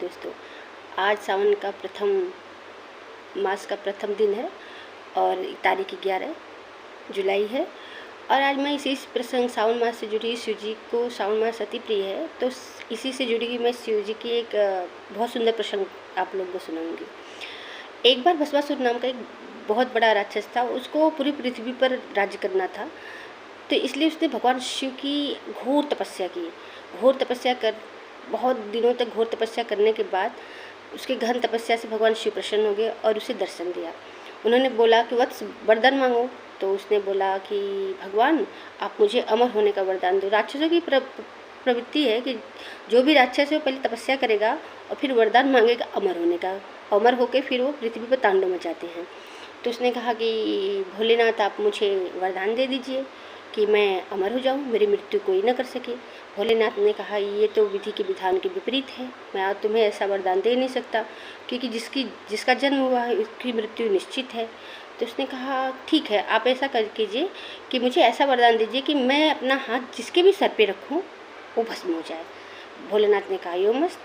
दोस्तों, आज सावन का प्रथम मास का प्रथम दिन है और तारीख 11 जुलाई है। और आज मैं इसी प्रसंग सावन मास से जुड़ी शिव जी को सावन मास अति प्रिय है, तो इसी से जुड़ी हुई मैं शिव जी की एक बहुत सुंदर प्रसंग आप लोगों को सुनाऊंगी। एक बार भस्मासुर नाम का एक बहुत बड़ा राक्षस था, उसको पूरी पृथ्वी पर राज्य करना था। तो इसलिए उसने भगवान शिव की घोर तपस्या की। घोर तपस्या कर बहुत दिनों तक घोर तपस्या करने के बाद उसके गहन तपस्या से भगवान शिव प्रसन्न हो गए और उसे दर्शन दिया। उन्होंने बोला कि वत्स वरदान मांगो। तो उसने बोला कि भगवान आप मुझे अमर होने का वरदान दो। राक्षसों की प्रवृत्ति है कि जो भी राक्षस है वो पहले तपस्या करेगा और फिर वरदान मांगेगा अमर होने का। अमर होकर फिर वो पृथ्वी पर तांडव मचाते हैं। तो उसने कहा कि भोलेनाथ आप मुझे वरदान दे दीजिए कि मैं अमर हो जाऊं, मेरी मृत्यु कोई न कर सके। भोलेनाथ ने कहा ये तो विधि के विधान के विपरीत है, मैं आज तुम्हें ऐसा वरदान दे नहीं सकता, क्योंकि जिसका जन्म हुआ है उसकी मृत्यु निश्चित है। तो उसने कहा ठीक है, आप ऐसा कर कीजिए कि मुझे ऐसा वरदान दीजिए कि मैं अपना हाथ जिसके भी सर पे रखूँ वो भस्म हो जाए। भोलेनाथ ने कहा यो मस्त,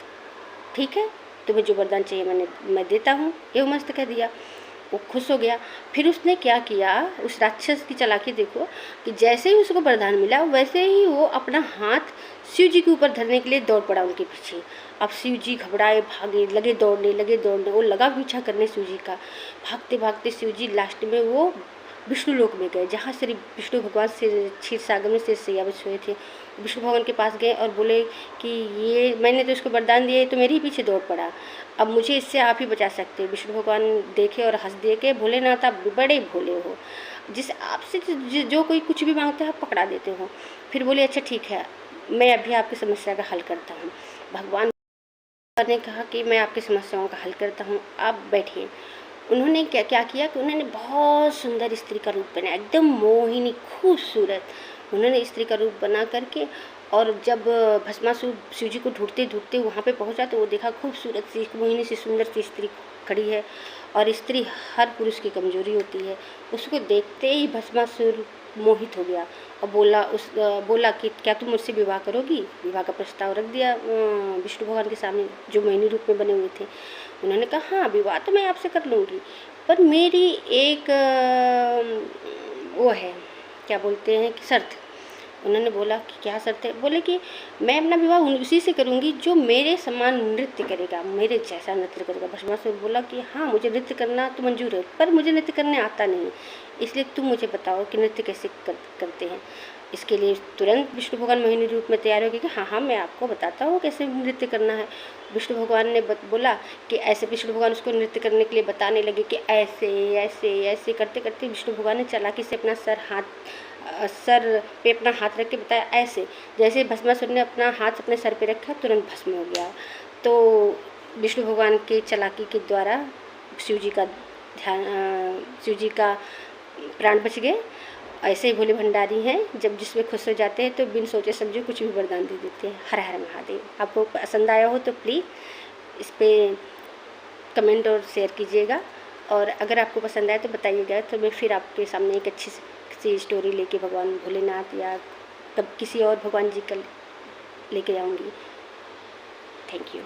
ठीक है, तुम्हें जो वरदान चाहिए मैं देता हूँ। यो मस्त कह दिया। वो खुश हो गया। फिर उसने क्या किया, उस राक्षस की चालाकी देखो कि जैसे ही उसको वरदान मिला वैसे ही वो अपना हाथ शिव जी के ऊपर धरने के लिए दौड़ पड़ा उनके पीछे। अब शिव जी घबराए, भागे, लगे दौड़ने, वो लगा पीछा करने शिव जी का। भागते भागते शिव जी लास्ट में वो विष्णु लोक में गए, जहाँ श्री विष्णु भगवान से क्षीर सागर में से सैया हुए थे। विष्णु भगवान के पास गए और बोले कि ये मैंने तो इसको वरदान दिया, तो मेरे ही पीछे दौड़ पड़ा, अब मुझे इससे आप ही बचा सकते हैं। विष्णु भगवान देखे और हंस दे के भोलेनाथ आप बड़े भोले हो, जिस आपसे जो कोई कुछ भी मांगता है आप पकड़ा देते हो। फिर बोले अच्छा ठीक है, मैं अभी आपकी समस्या का हल करता हूँ। भगवान ने कहा कि मैं आपकी समस्याओं का हल करता हूँ, आप बैठिए। उन्होंने क्या क्या किया कि उन्होंने बहुत सुंदर स्त्री का रूप बनाया, एकदम मोहिनी खूबसूरत। उन्होंने स्त्री का रूप बना करके, और जब भस्मासुर शिव जी को ढूंढते ढूंढते वहाँ पे पहुँचा तो वो देखा खूबसूरत सी मोहिनी सी सुंदर सी स्त्री खड़ी है। और स्त्री हर पुरुष की कमजोरी होती है। उसको देखते ही भस्मासुर मोहित हो गया और बोला कि क्या तुम मुझसे विवाह करोगी। विवाह का प्रस्ताव रख दिया विष्णु भगवान के सामने, जो मोहिनी रूप में बने हुए थे। उन्होंने कहा हाँ विवाह तो मैं आपसे कर लूँगी, पर मेरी एक वो है, क्या बोलते हैं कि शर्त। उन्होंने बोला कि क्या शर्त है। बोले कि मैं अपना विवाह उसी से करूंगी जो मेरे समान नृत्य करेगा, मेरे जैसा नृत्य करेगा। भस्मासुर बोला कि हाँ मुझे नृत्य करना तो मंजूर है, पर मुझे नृत्य करने आता नहीं, इसलिए तुम मुझे बताओ कि नृत्य कैसे करते हैं। इसके लिए तुरंत विष्णु भगवान मोहिनी रूप में तैयार हो गए कि हाँ मैं आपको बताता हूँ कैसे नृत्य करना है। विष्णु भगवान ने बोला कि ऐसे। विष्णु भगवान उसको नृत्य करने के लिए बताने लगे कि ऐसे ऐसे ऐसे करते करते विष्णु भगवान ने चालाकी से अपना सर पे अपना हाथ रख के बताया ऐसे। जैसे भस्मासुर ने अपना हाथ अपने सर पे रखा तुरंत भस्म हो गया। तो विष्णु भगवान के चालाकी के द्वारा शिव जी का प्राण बच गए। ऐसे ही भोले भंडारी हैं, जब जिसमें खुश हो जाते हैं तो बिन सोचे समझे कुछ भी वरदान दे देते हैं। हर हर महादेव। आपको पसंद आया हो तो प्लीज़ इस पर कमेंट और शेयर कीजिएगा, और अगर आपको पसंद आए तो बताइएगा, तो मैं फिर आपके सामने एक अच्छी सी स्टोरी लेके भगवान भोलेनाथ या तब किसी और भगवान जी का लेके आऊँगी। Thank you.